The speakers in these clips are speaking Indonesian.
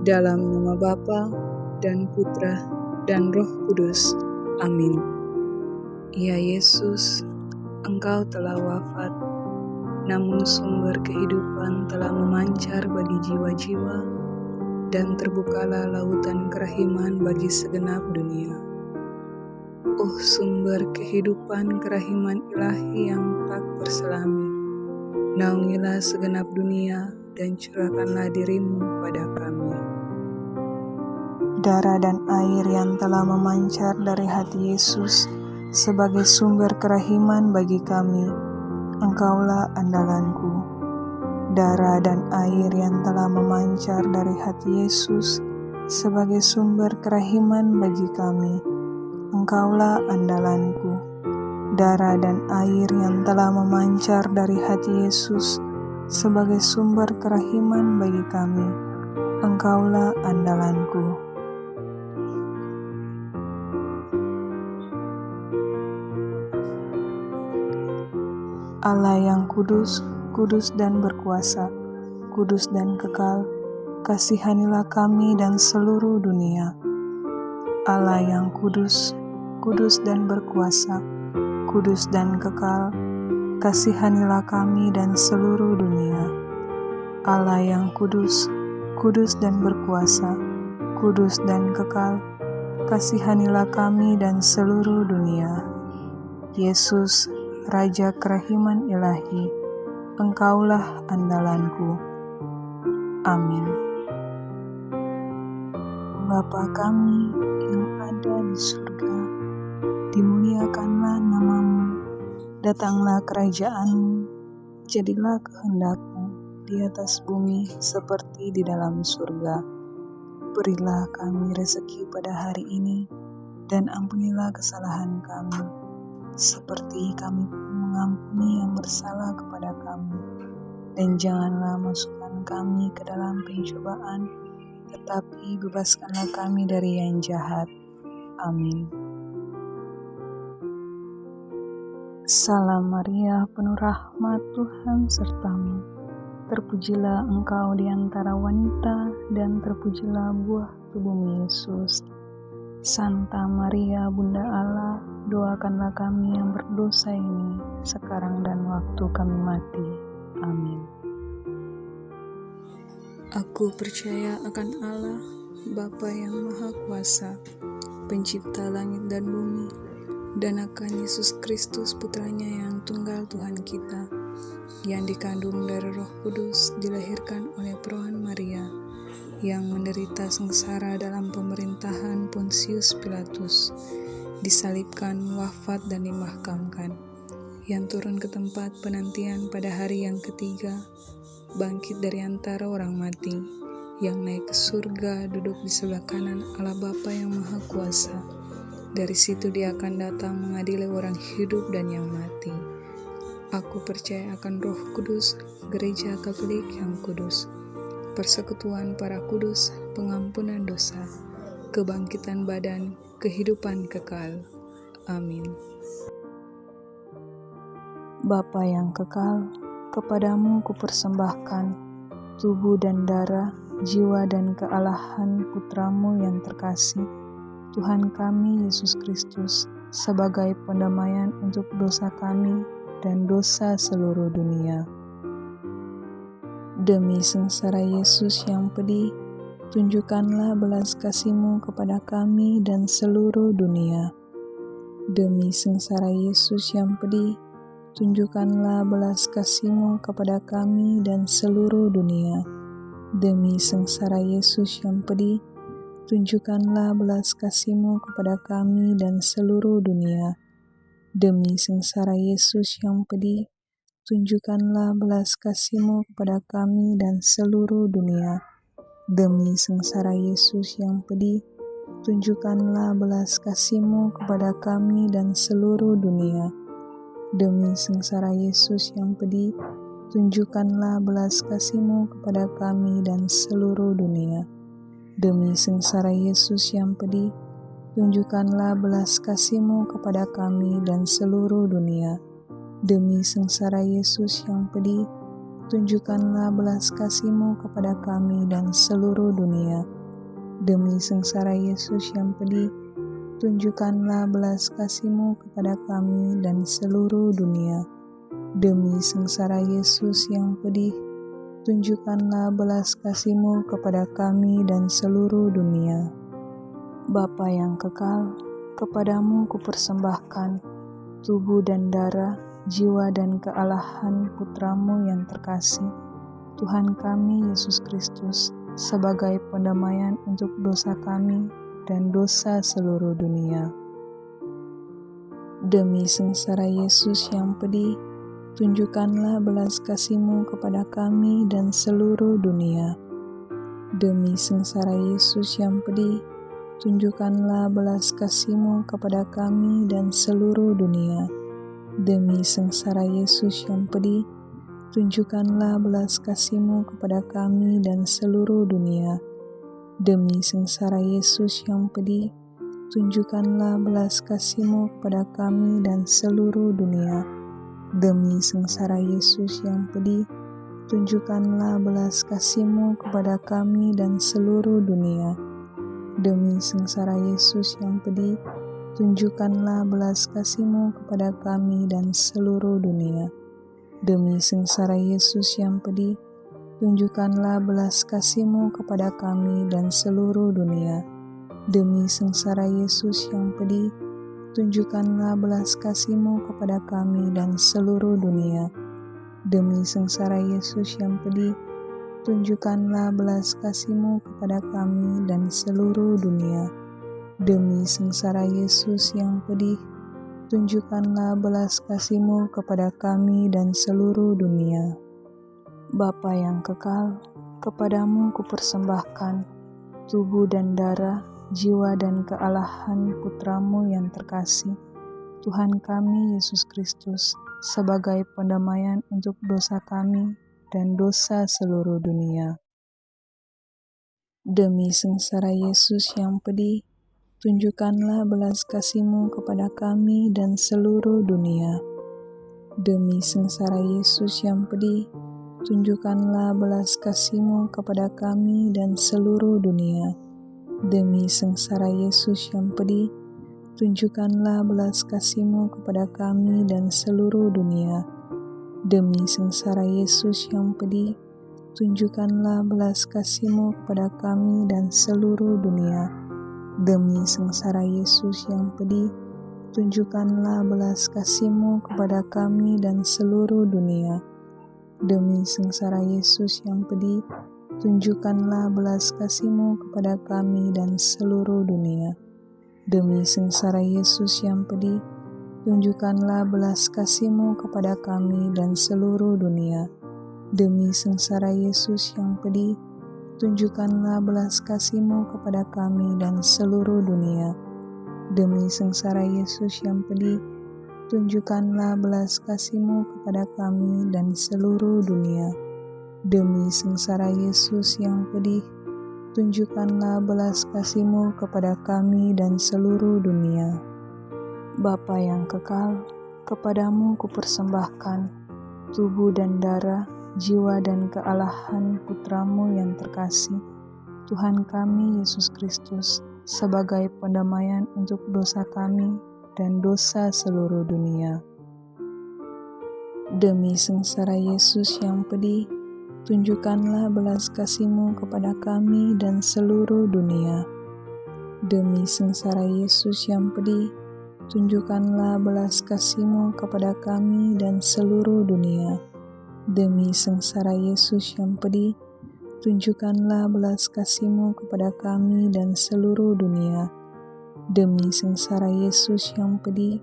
dalam nama Bapa dan Putra dan Roh Kudus. Amin. Ya Yesus, Engkau telah wafat, namun sumber kehidupan telah memancar bagi jiwa-jiwa, dan terbukalah lautan kerahiman bagi segenap dunia. Oh sumber kehidupan kerahiman ilahi yang tak terselami, naungilah segenap dunia dan curahkanlah dirimu pada kami. Darah dan air yang telah memancar dari hati Yesus sebagai sumber kerahiman bagi kami, Engkaulah andalanku. Darah dan air yang telah memancar dari hati Yesus sebagai sumber kerahiman bagi kami, Engkaulah andalanku. Darah dan air yang telah memancar dari hati Yesus sebagai sumber kerahiman bagi kami, Engkaulah andalanku. Allah yang kudus, kudus dan berkuasa, kudus dan kekal, kasihanilah kami dan seluruh dunia. Allah yang kudus, kudus dan berkuasa, kudus dan kekal, kasihanilah kami dan seluruh dunia. Allah yang kudus, kudus dan berkuasa, kudus dan kekal, kasihanilah kami dan seluruh dunia. Yesus, Raja kerahiman ilahi, Engkaulah andalanku. Amin. Bapa kami yang ada di surga, dimuliakanlah namamu, datanglah kerajaanmu, jadilah kehendakmu di atas bumi seperti di dalam surga. Berilah kami rezeki pada hari ini, dan ampunilah kesalahan kami, seperti kami pun mengampuni yang bersalah kepada kami. Dan janganlah masukkan kami ke dalam pencobaan, tetapi bebaskanlah kami dari yang jahat. Amin. Salam Maria, penuh rahmat, Tuhan sertamu. Terpujilah engkau di antara wanita, dan terpujilah buah tubuhmu Yesus. Santa Maria, Bunda Allah, doakanlah kami yang berdosa ini, sekarang dan waktu kami mati. Amin. Aku percaya akan Allah, Bapa yang Maha Kuasa, Pencipta langit dan bumi, dan akan Yesus Kristus Putranya yang tunggal Tuhan kita, yang dikandung dari Roh Kudus, dilahirkan oleh perawan Maria, yang menderita sengsara dalam pemerintahan Pontius Pilatus, disalibkan, wafat dan dimahkamkan, yang turun ke tempat penantian pada hari yang ketiga, bangkit dari antara orang mati, yang naik ke surga, duduk di sebelah kanan Allah Bapa yang Maha Kuasa. Dari situ Dia akan datang mengadili orang hidup dan yang mati. Aku percaya akan Roh Kudus, Gereja Katolik yang kudus, persekutuan para kudus, pengampunan dosa, kebangkitan badan, kehidupan kekal. Amin. Bapa yang kekal, kepadamu kupersembahkan tubuh dan darah, jiwa dan kealahan Putramu yang terkasih, Tuhan kami Yesus Kristus, sebagai pendamaian untuk dosa kami dan dosa seluruh dunia. Demi sengsara Yesus yang pedih, tunjukkanlah belas kasih-Mu kepada kami dan seluruh dunia. Demi sengsara Yesus yang pedih, tunjukkanlah belas kasih-Mu kepada kami dan seluruh dunia. Demi sengsara Yesus yang pedih, tunjukkanlah belas kasih-Mu kepada kami dan seluruh dunia. Demi sengsara Yesus yang pedih, tunjukkanlah belas kasih-Mu kepada kami dan seluruh dunia. Demi sengsara Yesus yang pedih, tunjukkanlah belas kasih-Mu kepada kami dan seluruh dunia. Demi sengsara Yesus yang pedih, tunjukkanlah belas kasih-Mu kepada kami dan seluruh dunia. Demi sengsara Yesus yang pedih, tunjukkanlah belas kasih-Mu kepada kami dan seluruh dunia. Demi sengsara Yesus yang pedih, tunjukkanlah belas kasih-Mu kepada kami dan seluruh dunia. Demi sengsara Yesus yang pedih, tunjukkanlah belas kasih-Mu kepada kami dan seluruh dunia. Demi sengsara Yesus yang pedih, tunjukkanlah belas kasih-Mu kepada kami dan seluruh dunia. Bapa yang kekal, kepadamu kupersembahkan tubuh dan darah, jiwa dan kealahan Putramu yang terkasih, Tuhan kami Yesus Kristus, sebagai pendamaian untuk dosa kami dan dosa seluruh dunia. Demi sengsara Yesus yang pedih, tunjukkanlah belas kasih-Mu kepada kami dan seluruh dunia. Demi sengsara Yesus yang pedih, tunjukkanlah belas kasih-Mu kepada kami dan seluruh dunia. Demi sengsara Yesus yang pedih, tunjukkanlah belas kasih-Mu kepada kami dan seluruh dunia. Demi sengsara Yesus yang pedih, tunjukkanlah belas kasih-Mu kepada kami dan seluruh dunia. Demi sengsara Yesus yang pedih, tunjukkanlah belas kasih-Mu kepada kami dan seluruh dunia. Demi sengsara Yesus yang pedih, tunjukkanlah belas kasih-Mu kepada kami dan seluruh dunia. Demi sengsara Yesus yang pedih, tunjukkanlah belas kasih-Mu kepada kami dan seluruh dunia. Demi sengsara Yesus yang pedih, tunjukkanlah belas kasih-Mu kepada kami dan seluruh dunia. Demi sengsara Yesus yang pedih, tunjukkanlah belas kasih-Mu kepada kami dan seluruh dunia. Demi sengsara Yesus yang pedih, tunjukkanlah belas kasih-Mu kepada kami dan seluruh dunia. Bapa yang kekal, kepadamu kupersembahkan tubuh dan darah, jiwa dan kealahan Putramu yang terkasih, Tuhan kami Yesus Kristus, sebagai pendamaian untuk dosa kami dan dosa seluruh dunia. Demi sengsara Yesus yang pedih, tunjukkanlah belas kasih-Mu kepada kami dan seluruh dunia. Demi sengsara Yesus yang pedih, tunjukkanlah belas kasih-Mu kepada kami dan seluruh dunia. Demi sengsara Yesus yang pedih, tunjukkanlah belas kasih-Mu kepada kami dan seluruh dunia. Demi sengsara Yesus yang pedih, tunjukkanlah belas kasih-Mu kepada kami dan seluruh dunia. Demi sengsara Yesus yang pedih, tunjukkanlah belas kasih-Mu kepada kami dan seluruh dunia. Demi sengsara Yesus yang pedih, tunjukkanlah belas kasih-Mu kepada kami dan seluruh dunia. Demi sengsara Yesus yang pedih, tunjukkanlah belas kasih-Mu kepada kami dan seluruh dunia. Demi sengsara Yesus yang pedih, tunjukkanlah belas kasih-Mu kepada kami dan seluruh dunia. Demi sengsara Yesus yang pedih, tunjukkanlah belas kasih-Mu kepada kami dan seluruh dunia. Demi sengsara Yesus yang pedih, tunjukkanlah belas kasih-Mu kepada kami dan seluruh dunia. Bapa yang kekal, kepadamu kupersembahkan tubuh dan darah, jiwa dan kealahan Putramu yang terkasih, Tuhan kami Yesus Kristus, sebagai pendamaian untuk dosa kami dan dosa seluruh dunia. Demi sengsara Yesus yang pedih, tunjukkanlah belas kasih-Mu kepada kami dan seluruh dunia. Demi sengsara Yesus yang pedih, tunjukkanlah belas kasih-Mu kepada kami dan seluruh dunia. Demi sengsara Yesus yang pedih, tunjukkanlah belas kasih-Mu kepada kami dan seluruh dunia. Demi sengsara Yesus yang pedih,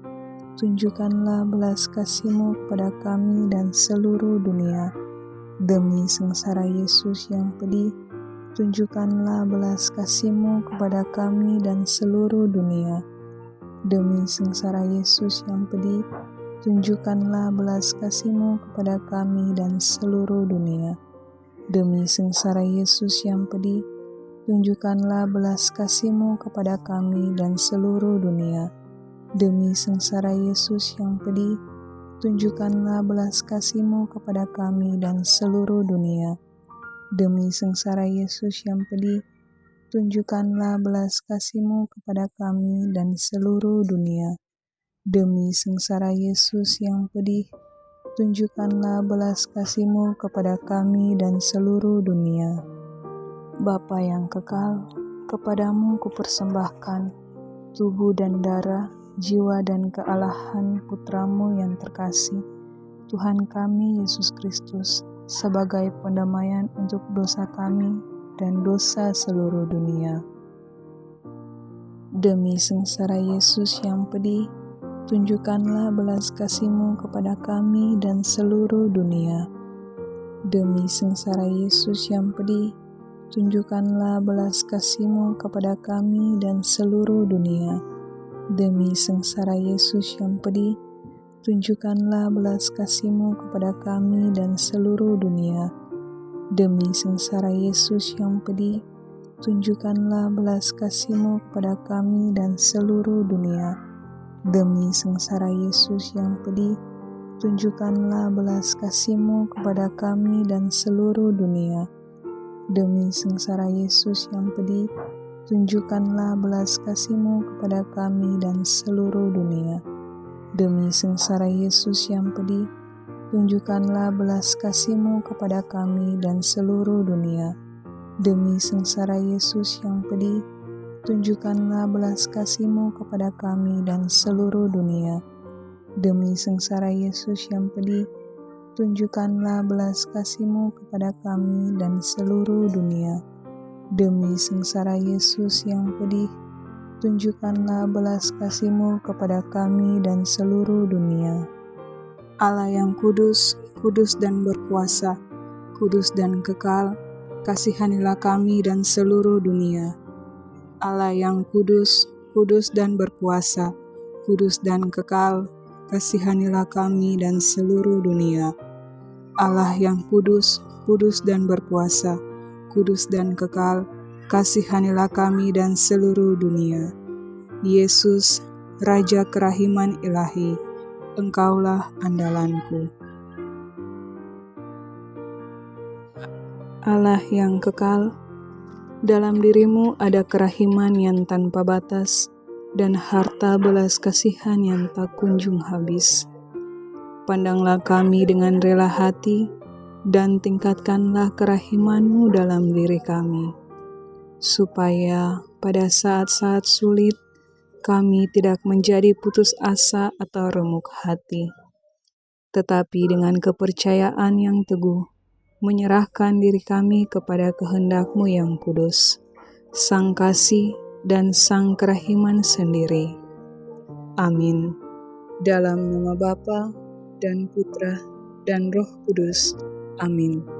tunjukkanlah belas kasih-Mu kepada kami dan seluruh dunia. Demi sengsara Yesus yang pedih, tunjukkanlah belas kasih-Mu kepada kami dan seluruh dunia. Demi sengsara Yesus yang pedih, tunjukkanlah belas kasih-Mu kepada kami dan seluruh dunia. Demi sengsara Yesus yang pedih, tunjukkanlah belas kasih-Mu kepada kami dan seluruh dunia. Demi sengsara Yesus yang pedih, tunjukkanlah belas kasih-Mu kepada kami dan seluruh dunia. Demi sengsara Yesus yang pedih, tunjukkanlah belas kasih-Mu kepada kami dan seluruh dunia. Demi sengsara Yesus yang pedih, tunjukkanlah belas kasih-Mu kepada kami dan seluruh dunia. Bapa yang kekal, kepadamu kupersembahkan tubuh dan darah, jiwa dan kealahan Putra-Mu yang terkasih, Tuhan kami Yesus Kristus, sebagai pendamaian untuk dosa kami dan dosa seluruh dunia. Demi sengsara Yesus yang pedih, tunjukkanlah belas kasih-Mu kepada kami dan seluruh dunia. Demi sengsara Yesus yang pedih, tunjukkanlah belas kasih-Mu kepada kami dan seluruh dunia. Demi sengsara Yesus yang pedih, tunjukkanlah belas kasih-Mu kepada kami dan seluruh dunia. Demi sengsara Yesus yang pedih, tunjukkanlah belas kasih-Mu kepada kami dan seluruh dunia. Demi sengsara Yesus yang pedih, tunjukkanlah belas kasih-Mu kepada kami dan seluruh dunia. Demi sengsara Yesus yang pedih, tunjukkanlah belas kasih-Mu kepada kami dan seluruh dunia. Demi sengsara Yesus yang pedih, tunjukkanlah belas kasih-Mu kepada kami dan seluruh dunia. Demi sengsara Yesus yang pedih, tunjukkanlah belas kasih-Mu kepada kami dan seluruh dunia. Demi sengsara Yesus yang pedih, tunjukkanlah belas kasih-Mu kepada kami dan seluruh dunia. Demi sengsara Yesus yang pedih, tunjukkanlah belas kasih-Mu kepada kami dan seluruh dunia. Allah yang kudus, kudus dan berkuasa, kudus dan kekal, kasihanilah kami dan seluruh dunia. Allah yang kudus, kudus dan berkuasa, kudus dan kekal, kasihanilah kami dan seluruh dunia. Allah yang kudus, kudus dan berkuasa, kudus dan kekal, kasihanilah kami dan seluruh dunia. Yesus, Raja kerahiman ilahi, Engkaulah andalanku. Allah yang kekal, dalam diri-Mu ada kerahiman yang tanpa batas dan harta belas kasihan yang tak kunjung habis. Pandanglah kami dengan rela hati dan tingkatkanlah kerahiman-Mu dalam diri kami, supaya pada saat-saat sulit kami tidak menjadi putus asa atau remuk hati, tetapi dengan kepercayaan yang teguh menyerahkan diri kami kepada kehendak-Mu yang kudus, Sang Kasih dan Sang Kerahiman sendiri. Amin. Dalam nama Bapa dan Putra dan Roh Kudus. Amin.